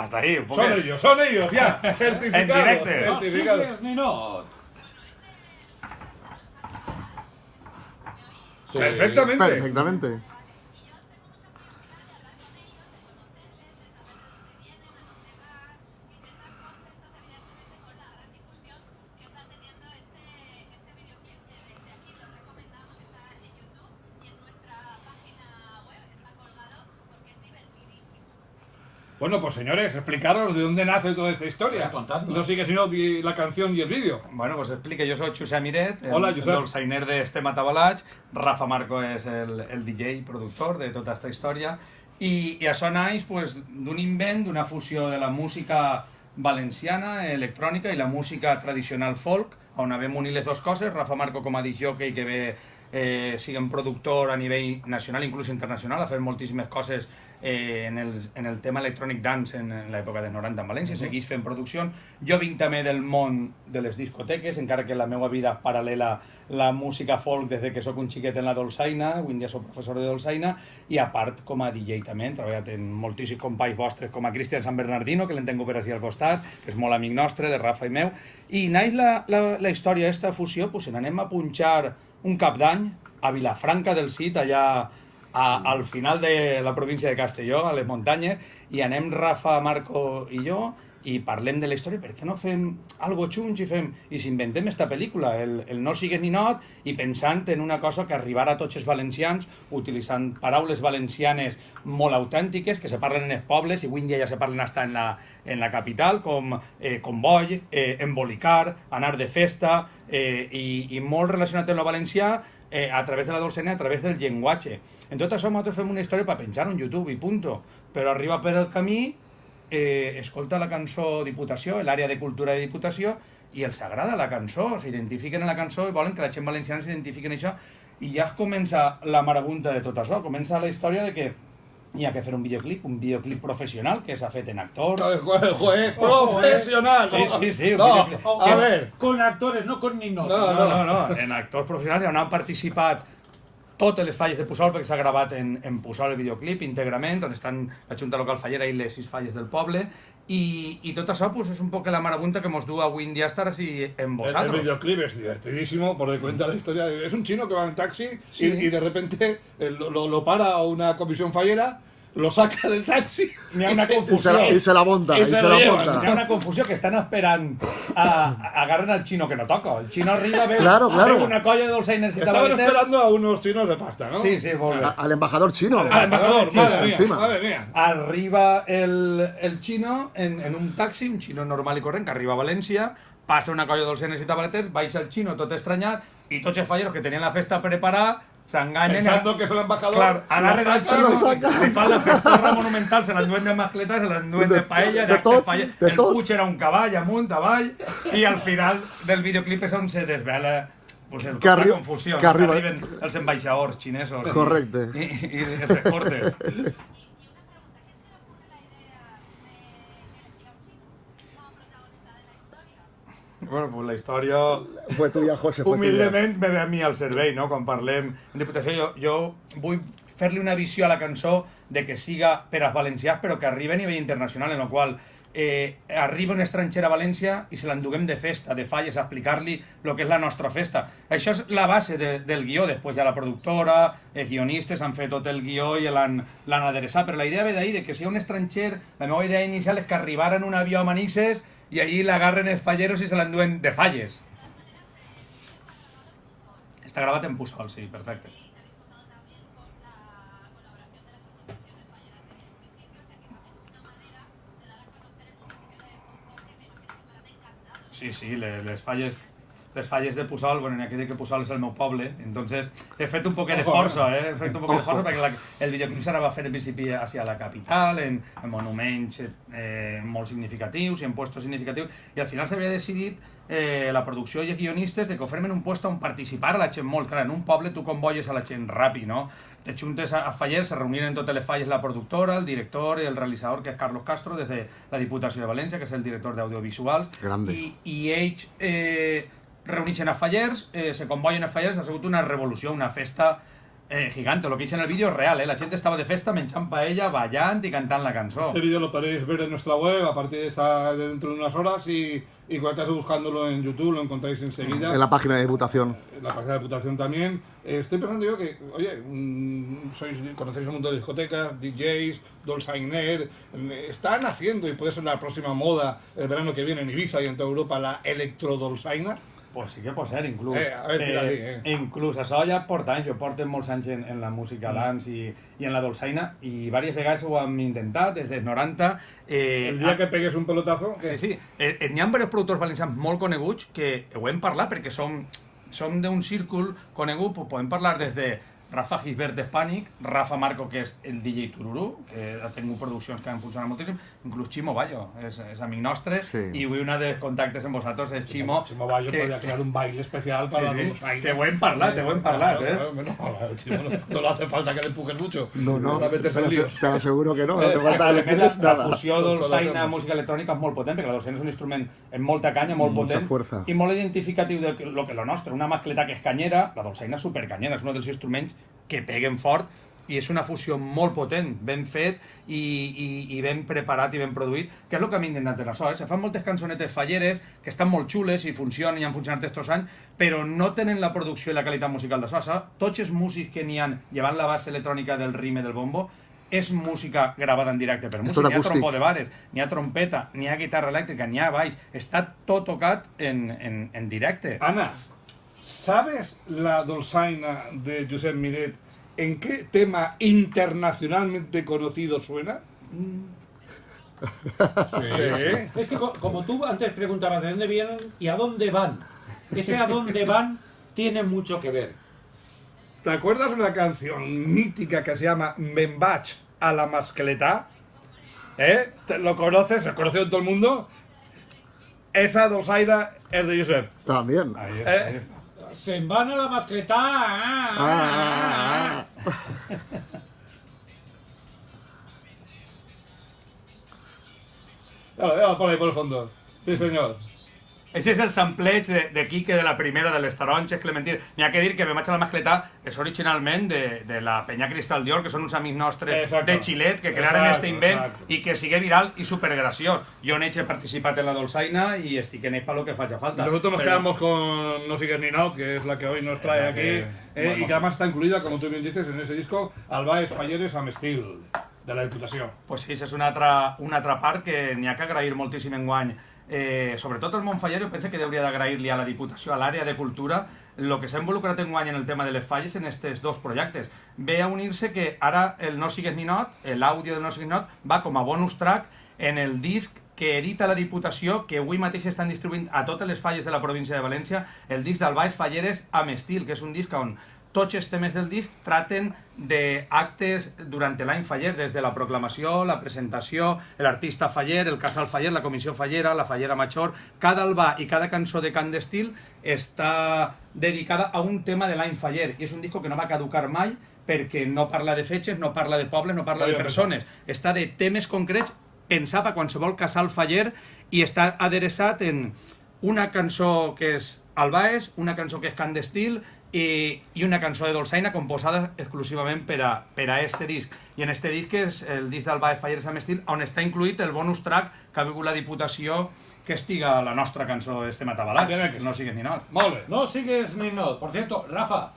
hasta ahí, un poquet. Són ells, ja, certificado. En directe. No sigues ninot. Sí. Perfectamente. Perfectamente. Bueno, pues señores, explicaros de dónde nace toda esta historia. Contadnos. No sigue sino la canción y el vídeo. Bueno, pues explique, yo soy Josep Miret, Hola, el Josep. dolçainer de este Matabalach. Rafa Marco és el DJ i productor de tota aquesta història. I això naix pues, d'un invent, d'una fusió de la música valenciana, electrònica, i la música tradicional folk, on vam unir les dues coses. Rafa Marco com a disc-jockey que ve siguem productor a nivell nacional, inclús internacional, ha fet moltíssimes coses en el tema electronic dance en l'època dels 90 en València, segueix fent produccions. Jo vinc també del món de les discoteques, encara que la meva vida paral·lela la música folk des de que sóc un xiquet en la dolçaina, avui en dia soc professor de dolçaina, i a part com a DJ també, he treballat en moltíssims companys vostres, com a Cristian San Bernardino, que l'en tengo per així al costat, que és molt amic nostre, de Rafa i meu, i naix la història d'esta fusió, pues n'anem a punxar un cap d'any a Vilafranca del Cid, allà al final de la província de Castelló, a les muntanyes, i anem Rafa, Marco i jo, i parlem de la història. Per què no fem algo xunx i si inventem esta pel·lícula, el No sigues ninot, i pensant en una cosa que arribara a tots els valencians, utilitzant paraules valencianes molt autèntiques, que se parlen en els pobles, i avui en dia ja se parlen hasta en la capital, com comboi, embolicar, anar de festa, i molt relacionat amb el valencià, a través de la dolçaina, a través del llenguatge. En tot això nosaltres fem una història per penjar en YouTube i punto. Però arriba per el camí, escolta la cançó Diputació, l'àrea de cultura de Diputació, i els agrada la cançó, s'identifiquen en la cançó i volen que la gent valenciana s'identifiqui en això, i ja comença la marabunta de tot això. Comença la història de que hi ha que fer un videoclip professional que s'ha fet en actors. Joder, profesional. Sí, un No, videoclip. a ver. Con actores, no con ninots. No, en actors professionals on han participat totes les falles de Puçol, perquè s'ha gravat en Puçol el videoclip íntegrament, on estan la Junta Local Fallera i les 6 falles del poble, i tot això pues, és un poc la marabunta que ens du avui en dia a estar així en El vosaltres. videoclip es divertidísimo porque cuenta la historia. Es un chino que va en taxi Sí. y de repente lo para una comisión fallera, lo saca del taxi. N'hi ha una Y confusió. se la monta, Y y se se la la llevan. Hi ha monta. una confusió que estan esperant agarren al xino que no toca. El xino arriba, veu Claro. una colla de dolçainers i Estaban tabaletes. esperando a unos chinos de pasta, ¿no? Sí, molt bé. Al embajador chino. Al embajador, Sí, madre mía, encima. madre mía. Arriba el xino en un taxi, un xino normal i corrent, que arriba a València, passa una colla de dolçainers i tabaletes, baixa el xino tot estranyat, i tots els falleros que tenien la festa preparada s'enganyen. Pensando que es el embajador. Clar, agarren al xino, lo sacan. li fan la festorra monumental, se l'enduen de mascletes, se l'enduen de paella, de tot, de el tot. Puig era un cavall, amunt, avall, i al final del videoclip és on se desvela pues, Que la arriba- confusió, que no? arriba- Que arriben els ambaixadors xinesos Correcte. i els escortes. Bueno, pues la història Fue tuya, José, fue tuya. humilment me ve a mi al servei, no? Quan parlem en Diputació, jo vull fer-li una visió a la cançó de que siga per als valencians, però que arribi a nivell internacional, en el qual arriba un estranger a València i se l'enduguem de festa, de falles, a explicar-li el que és la nostra festa. Això és la base del guió. Després ja la productora, els guionistes han fet tot el guió i l'han adereçat, però la idea ve d'ahir, de que si hi ha un estranger, la meva idea inicial és que arribara en un avió a Manises i allí l'agarren els falleros i se l'enduen de falles. Està gravat en Puçol, sí, perfecte. Sí, les falles de Puçol, bueno, aquí de que Puçol és el meu poble, entonces he fet un poquet de força, he fet un poquet de força perquè el videoclip s'ara va fer en principi hacia la capital, en monuments molt significatius i en puestos significatius, i al final s'havia decidit la producció i els guionistes de que ofermen un puesto on participar a la gent molt. Clar, en un poble tu convoies a la gent ràpid, no? Te juntes a fallers, se reuniren en totes les falles la productora, el director i el realitzador, que és Carlos Castro, des de la Diputació de València, que és el director d'audiovisuals. Grande. I ells reuneixen a fallers, se convoien a fallers, ha sigut una revolució, una festa gigante. Lo que hice en el vídeo es real, la gente estaba de festa menjant paella, ballant y cantando la canción. Este vídeo lo podéis ver en nuestra web a partir de dentro de unas horas y en cualquier caso buscándolo en YouTube lo encontráis enseguida. En la página de Diputación. En la página de Diputación también. Estoy pensando yo que, oye, conocéis el mundo de discotecas, DJs, Dolzainer, están haciendo, y puede ser la próxima moda el verano que viene en Ibiza y en toda Europa, la electrodolçaina. Pues sí que pot ser, inclús. A veure, tira-li, Inclús, això ja porta anys, jo porto molts anys en la música dance i en la dolçaina, i diverses vegades ho hem intentat, des dels 90. El dia que pegues un pelotazo... Sí, sí. N'hi ha diversos productors valencians molt coneguts que ho hem parlat perquè som d'un círcul conegut, pues podem parlar des de Rafa Gisbert d'Hispànic, Rafa Marco, que és el DJ Tururú, que ha tingut produccions que han funcionat moltíssim, inclús Chimo Bayo, és amic nostre, i avui una dels contactes amb vosaltres és Chimo. Chimo Bayo podría crear un baile especial para la dolçaina. Que ho hem parlat, No le hace falta que le empujes mucho. No, Para meterse en líos. te aseguro que no, no te falta que le pides La nada. fusió dolçaina música electrònica és molt potent, perquè la dolçaina és un instrument amb molta canya, molt Mucha potent, fuerza. i molt identificatiu de lo que lo nostre. Una mascleta que és canyera, la dolçaina és supercanyera, és un dels instruments que peguen fort, i és una fusió molt potent, ben fet i ben preparat i ben produït, que és el que hem intentat en això. Se fan moltes cançonetes falleres que estan molt xules i funcionen i han funcionat estos anys, però no tenen la producció i la qualitat musical d'això. Tots els músics que n'hi ha, llevant la base electrònica del rime del bombo, és música gravada en directe per músic. N'hi ha trompó de bares, n'hi ha trompeta, n'hi ha guitarra elèctrica, n'hi ha baix. Està tot tocat en directe. Ana, ¿sabes la dolçaina de Josep Miret en qué tema internacionalmente conocido suena? Sí. Es que como tú antes preguntabas de dónde vienen y a dónde van, ese a dónde van tiene mucho que ver. ¿Te acuerdas de una canción mítica que se llama Me'n vaig a la mascletà? ¿Lo conoces? ¿Lo conoce todo el mundo? Esa dolçaina es de Josep. También. Ahí está. Se'n van a la mascletà. Vale, por ahí, por el fondo. Sí, señor. Això és el sampleig de Quique de la primera, de les taronges, Clementina. N'hi ha que dir que Me'n vaig a la mascletà és originalment de la Penya Cristal d'Or, que són uns amics nostres de Xilet, que crearen este invent i que sigue viral i supergraciós. Jo n'he participat en la dolçaina i estic en ell per lo que faci falta. Nosotros nos quedamos con No sigues ni not, que es la que hoy nos trae aquí, y que además está incluida, como tú bien dices, en ese disco, Albaes Falleres amb estil, de la Diputació. Pues sí, és una altra part que n'hi ha que agrair moltíssim enguany. Sobretot el món faller, jo penso que hauria d'agrair-li a la Diputació, a l'àrea de cultura, el que s'ha involucrat enguany en el tema de les falles en aquests dos projectes. Ve a unir-se que ara el No sigues ni not, l'àudio del No sigues ni not, va com a bonus track en el disc que edita la Diputació, que avui mateix estan distribuint a totes les falles de la província de València, el disc d'Albaes Falleres amb estil, que és un disc on tots els temes del disc traten d'actes durant l'any faller, des de la proclamació, la presentació, l'artista faller, el casal faller, la comissió fallera, la fallera major. Cada albà i cada cançó de cant d'estil està dedicada a un tema de l'any faller, i és un disc que no va caducar mai perquè no parla de fetges, no parla de pobles, no parla de persones. Està de temes concrets, pensat a qualsevol casal faller, i està adreçat en una cançó que és Albaes, una cançó que és cant d'estil, i una cançó de dolçaina composada exclusivament per a este disc. I en este disc és el disc d'Albaes Falleres amb estil, on està incluït el bonus track que ha vingut la Diputació, que estiga la nostra cançó d'este Matabalat, No sigues ni not. Molt bé. No sigues ni not. Por cierto, Rafa,